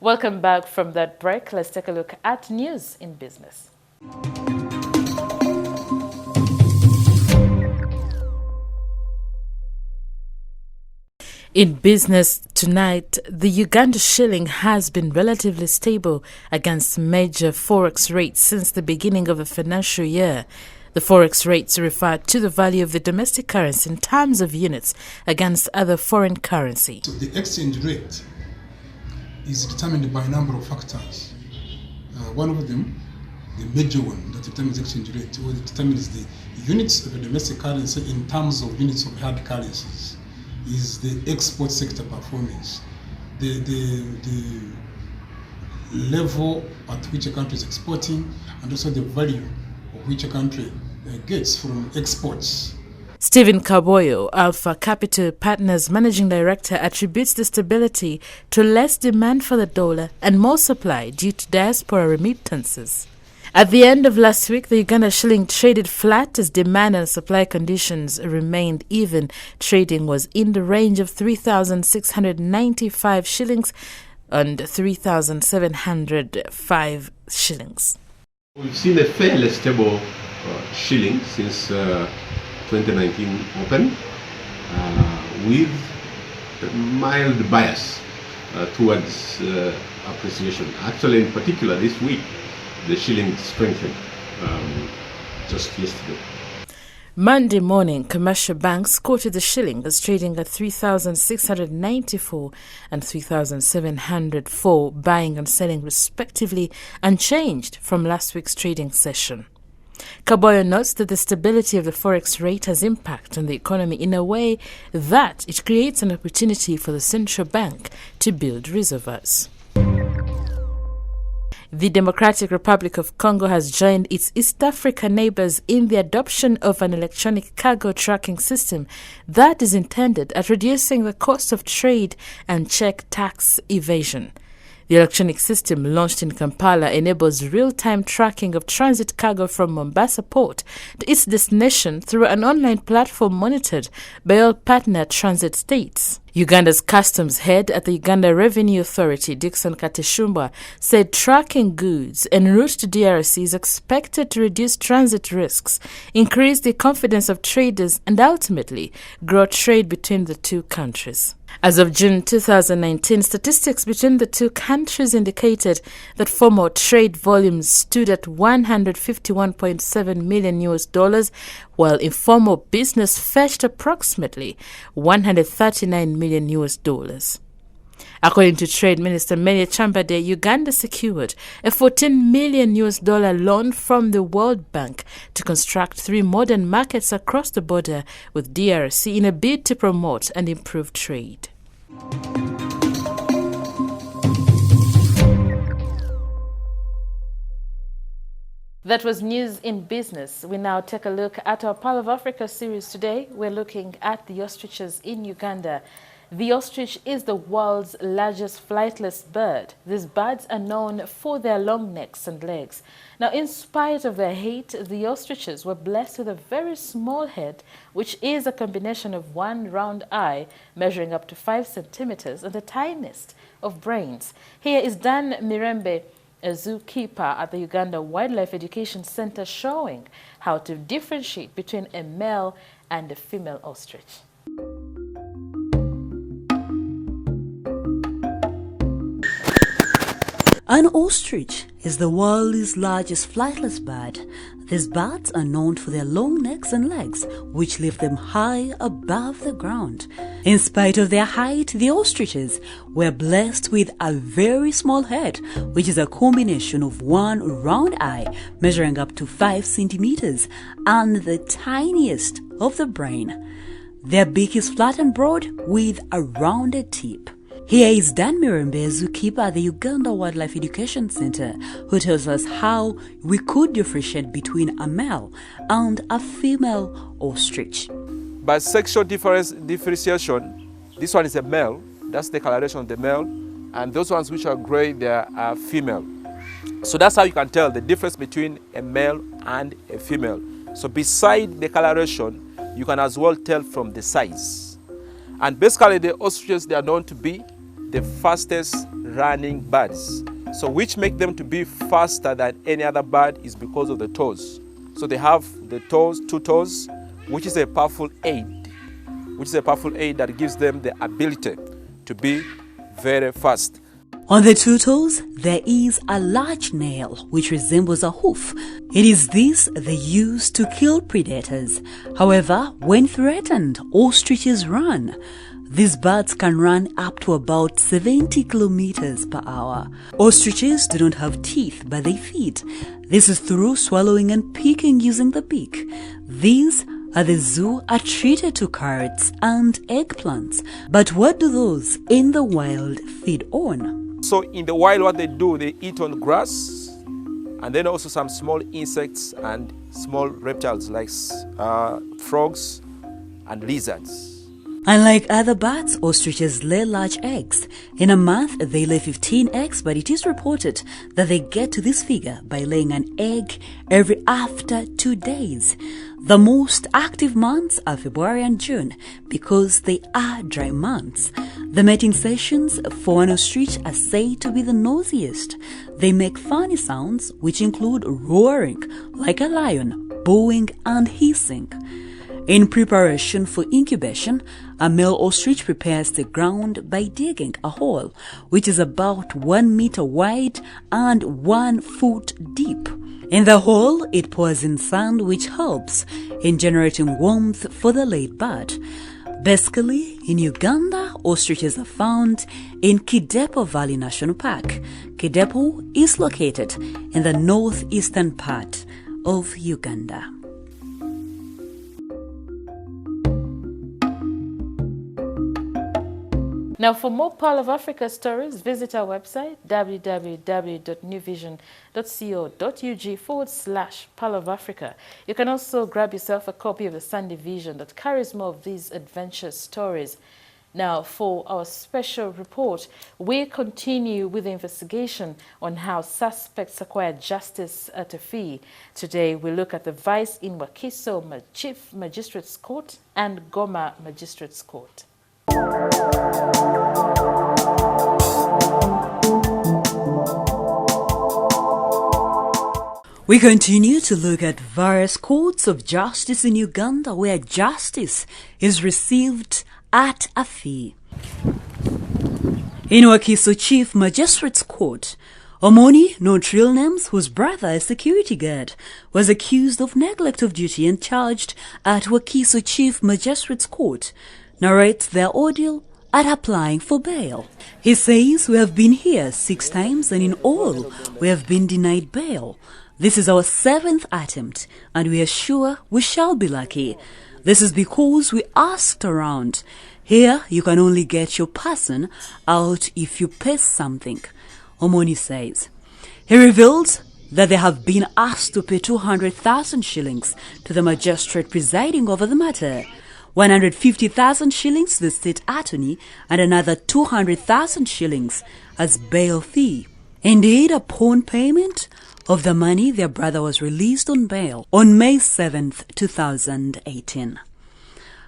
Welcome back from that break. Let's take a look at news in business. In business tonight, the Uganda shilling has been relatively stable against major forex rates since the beginning of the financial year. The forex rates refer to the value of the domestic currency in terms of units against other foreign currency. So the exchange rate is determined by a number of factors. One of them, the major one that determines exchange rate, or that determines the units of the domestic currency in terms of units of hard currencies, is the export sector performance. The level at which a country is exporting, and also the value of which a country gets from exports. Stephen Kaboyo, Alpha Capital Partners Managing Director, attributes the stability to less demand for the dollar and more supply due to diaspora remittances. At the end of last week, the Uganda shilling traded flat as demand and supply conditions remained even. Trading was in the range of 3,695 shillings and 3,705 shillings. We've seen a fairly stable shilling since 2019 open, with a mild bias towards appreciation. Actually, in particular, this week, the shilling strengthened just yesterday. Monday morning, commercial banks quoted the shilling as trading at 3,694 and 3,704, buying and selling respectively, unchanged from last week's trading session. Kaboyo notes that the stability of the forex rate has impact on the economy in a way that it creates an opportunity for the central bank to build reserves. The Democratic Republic of Congo has joined its East African neighbors in the adoption of an electronic cargo tracking system that is intended at reducing the cost of trade and check tax evasion. The electronic system, launched in Kampala, enables real-time tracking of transit cargo from Mombasa port to its destination through an online platform monitored by all partner transit states. Uganda's customs head at the Uganda Revenue Authority, Dickson Kateshumba, said tracking goods en route to DRC is expected to reduce transit risks, increase the confidence of traders, and ultimately grow trade between the two countries. As of June 2019, statistics between the two countries indicated that formal trade volumes stood at $151.7 million, while informal business fetched approximately $139 million. According to Trade Minister Melia Chambade, Uganda secured a $14 million loan from the World Bank to construct 3 modern markets across the border with DRC in a bid to promote and improve trade. That was news in business. We now take a look at our Pearl of Africa series today. We're looking at the ostriches in Uganda. The ostrich is the world's largest flightless bird. These birds are known for their long necks and legs. Now, in spite of their height, the ostriches were blessed with a very small head, which is a combination of one round eye measuring up to 5 centimeters and the tiniest of brains. Here is Dan Mirembe, a zookeeper at the Uganda Wildlife Education Center, showing how to differentiate between a male and a female ostrich. An ostrich is the world's largest flightless bird. These birds are known for their long necks and legs, which lift them high above the ground. In spite of their height, the ostriches were blessed with a very small head, which is a combination of one round eye measuring up to 5 centimeters and the tiniest of the brain. Their beak is flat and broad with a rounded tip. Here is Dan Mirembe, zookeeper at the Uganda Wildlife Education Center, who tells us how we could differentiate between a male and a female ostrich. By sexual differentiation, this one is a male, that's the coloration of the male, and those ones which are gray, they are female. So that's how you can tell the difference between a male and a female. So beside the coloration, you can as well tell from the size. And basically the ostriches, they are known to be the fastest running birds. So which make them to be faster than any other bird is because of the toes. So they have the toes, 2 toes, which is a powerful aid, that gives them the ability to be very fast. On the 2 toes, there is a large nail which resembles a hoof. It is this they use to kill predators. However, when threatened, ostriches run. These birds can run up to about 70 kilometers per hour. Ostriches do not have teeth, but they feed. This is through swallowing and picking using the beak. These at the zoo are treated to carrots and eggplants. But what do those in the wild feed on? So in the wild, what they do, they eat on grass, and then also some small insects and small reptiles like frogs and lizards. Unlike other birds, ostriches lay large eggs. In a month, they lay 15 eggs, but it is reported that they get to this figure by laying an egg every after 2 days. The most active months are February and June because they are dry months. The mating sessions for an ostrich are said to be the noisiest. They make funny sounds which include roaring like a lion, booing and hissing. In preparation for incubation, a male ostrich prepares the ground by digging a hole, which is about 1 meter wide and 1 foot deep. In the hole, it pours in sand, which helps in generating warmth for the laid bird. Basically, in Uganda, ostriches are found in Kidepo Valley National Park. Kidepo is located in the northeastern part of Uganda. Now, for more Pearl of Africa stories, visit our website www.newvision.co.ug/Pearl of Africa. You can also grab yourself a copy of the Sunday Vision that carries more of these adventure stories. Now, for our special report, we continue with the investigation on how suspects acquire justice at a fee. Today, we look at the vice in Wakiso Chief Magistrates Court and Goma Magistrates Court. We continue to look at various courts of justice in Uganda where justice is received at a fee. In Wakiso Chief Magistrates Court, Omoni, known real names, whose brother, a security guard, was accused of neglect of duty and charged at Wakiso Chief Magistrates Court, narrates their ordeal at applying for bail. He says, "We have been here 6 times and in all we have been denied bail. This is our 7th attempt and we are sure we shall be lucky. This is because we asked around. Here you can only get your person out if you pay something," Omoni says. He reveals that they have been asked to pay 200,000 shillings to the magistrate presiding over the matter, 150,000 shillings to the state attorney, and another 200,000 shillings as bail fee. Indeed, upon payment of the money, their brother was released on bail on May 7th, 2018.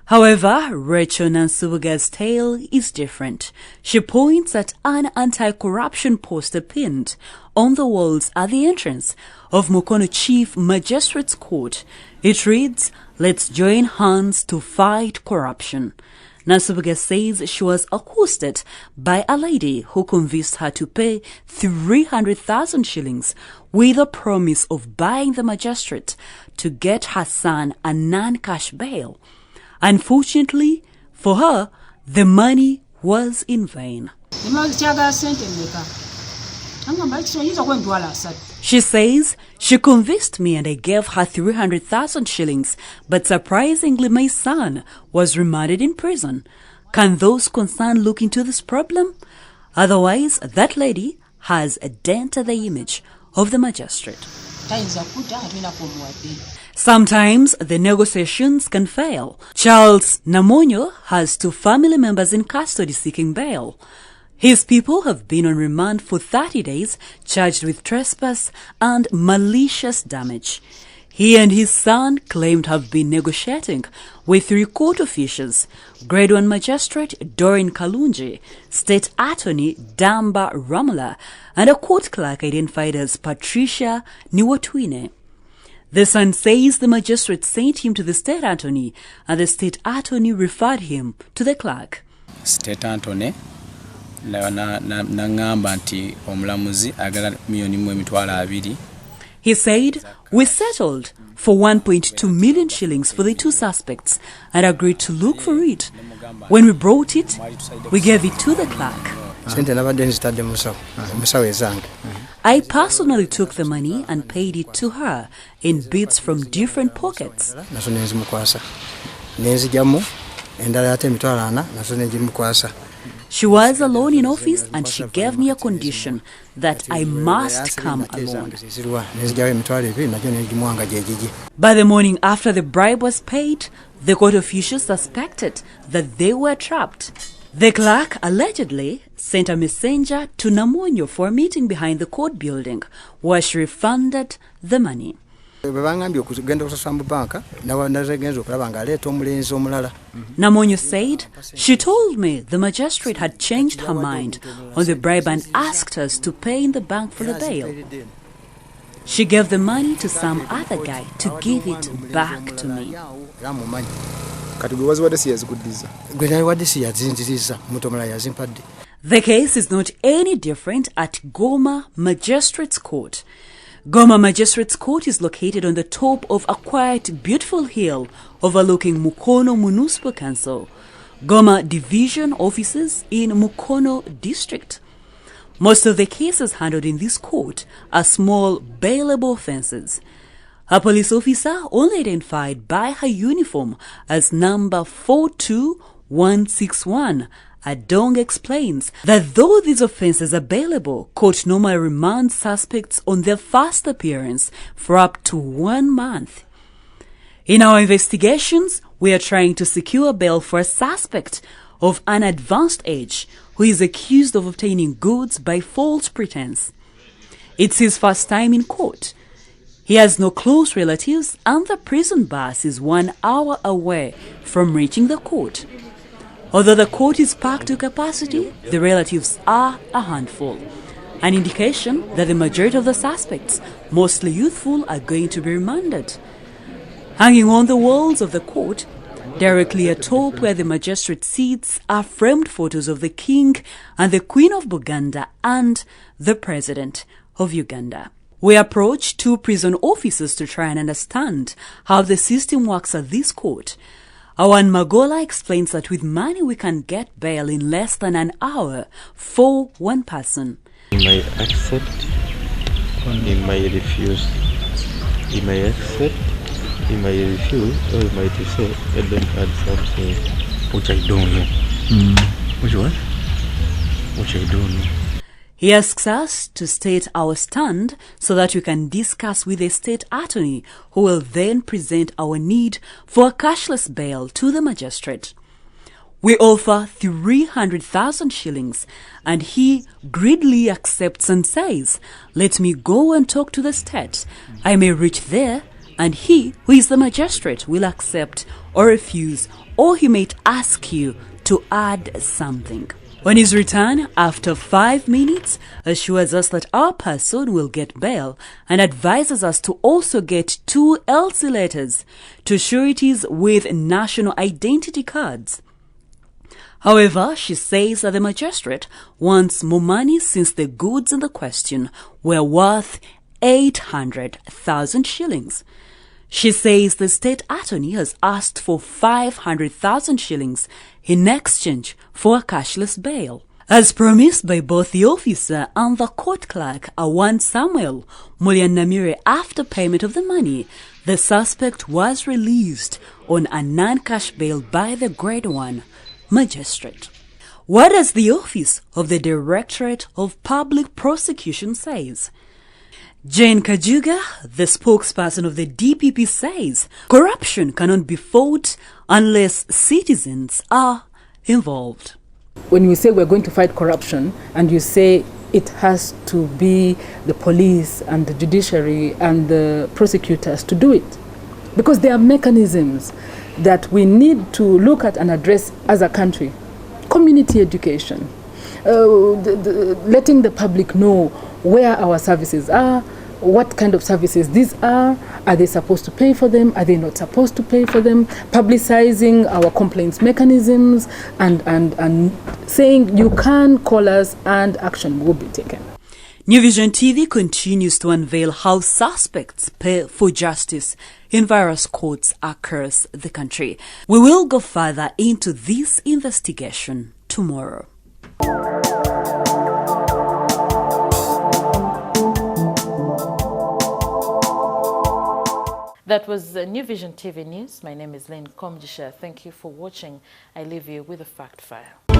However, Rachel Nansubuga's tale is different. She points at an anti-corruption poster pinned on the walls at the entrance of Mukono Chief Magistrates Court. It reads, "Let's join hands to fight corruption." Nansubuga says she was accosted by a lady who convinced her to pay 300,000 shillings with a promise of buying the magistrate to get her son a non-cash bail. Unfortunately for her, the money was in vain. She says, "She convinced me and I gave her 300,000 shillings, but surprisingly my son was remanded in prison. Can those concerned look into this problem? Otherwise, that lady has dented the image of the magistrate." Sometimes the negotiations can fail. Charles Namonyo has 2 family members in custody seeking bail. His people have been on remand for 30 days, charged with trespass and malicious damage. He and his son claimed to have been negotiating with 3 court officials, Grade 1 Magistrate Doreen Kalunji, State Attorney Damba Ramala, and a court clerk identified as Patricia Niwotwine. The son says the magistrate sent him to the state attorney and the state attorney referred him to the clerk. State attorney nangamba nti omulamuzi agala milioni mu emitwalo 2. He said, "We settled for 1.2 million shillings for the 2 suspects and agreed to look for it. When we brought it, we gave it to the clerk. I personally took the money and paid it to her in bits from different pockets." She was alone in office and she gave me a condition that I must come alone. By the morning after the bribe was paid, the court officials suspected that they were trapped. The clerk allegedly sent a messenger to Namonyo for a meeting behind the court building where she refunded the money. Namonyo said, "She told me the magistrate had changed her mind on the bribe and asked us to pay in the bank for the bail. She gave the money to some other guy to give it back to me." The case is not any different at Goma Magistrates Court. Goma Magistrates Court is located on the top of a quiet, beautiful hill overlooking Mukono Municipal Council, Goma Division offices in Mukono District. Most of the cases handled in this court are small, bailable offences. A police officer, only identified by her uniform as number 42161, Adong explains that though these offences are bailable, court normally remands suspects on their first appearance for up to 1 month. In our investigations, we are trying to secure bail for a suspect of an advanced age who is accused of obtaining goods by false pretense. It's his first time in court. He has no close relatives and the prison bus is 1 hour away from reaching the court. Although the court is packed to capacity, the relatives are a handful, an indication that the majority of the suspects, mostly youthful, are going to be remanded. Hanging on the walls of the court, directly atop where the magistrate sits, are framed photos of the King and the Queen of Buganda and the President of Uganda. We approached 2 prison officers to try and understand how the system works at this court. Awan Magola explains that with money we can get bail in less than an hour for 1 person. He may accept, he may refuse. He may accept, he may refuse, or he might say, and then add something which I don't know. Which what? Which I don't know. He asks us to state our stand so that we can discuss with the state attorney, who will then present our need for a cashless bail to the magistrate. We offer 300,000 shillings and he greedily accepts and says, "Let me go and talk to the state. I may reach there and he, who is the magistrate, will accept or refuse, or he might ask you to add something." On his return, after 5 minutes, assures us that our person will get bail and advises us to also get 2 LC letters to sureties with national identity cards. However, she says that the magistrate wants more money since the goods in the question were worth 800,000 shillings. She says the state attorney has asked for 500,000 shillings in exchange for a cashless bail. As promised by both the officer and the court clerk, Awan Samuel Mulyanamire, after payment of the money, the suspect was released on a non-cash bail by the Grade 1 Magistrate. What does the Office of the Directorate of Public Prosecution says? Jane Kajuga, the spokesperson of the DPP, says corruption cannot be fought unless citizens are involved. When you say we're going to fight corruption and you say it has to be the police and the judiciary and the prosecutors to do it. Because there are mechanisms that we need to look at and address as a country. Community education, letting the public know where our services are, what kind of services these are they supposed to pay for them, are they not supposed to pay for them, publicizing our complaints mechanisms, and saying you can call us and action will be taken. New Vision TV continues to unveil how suspects pay for justice in various courts across the country. We will go further into this investigation tomorrow. That was New Vision TV News. My name is Lynn Komjisha. Thank you for watching. I leave you with a fact file.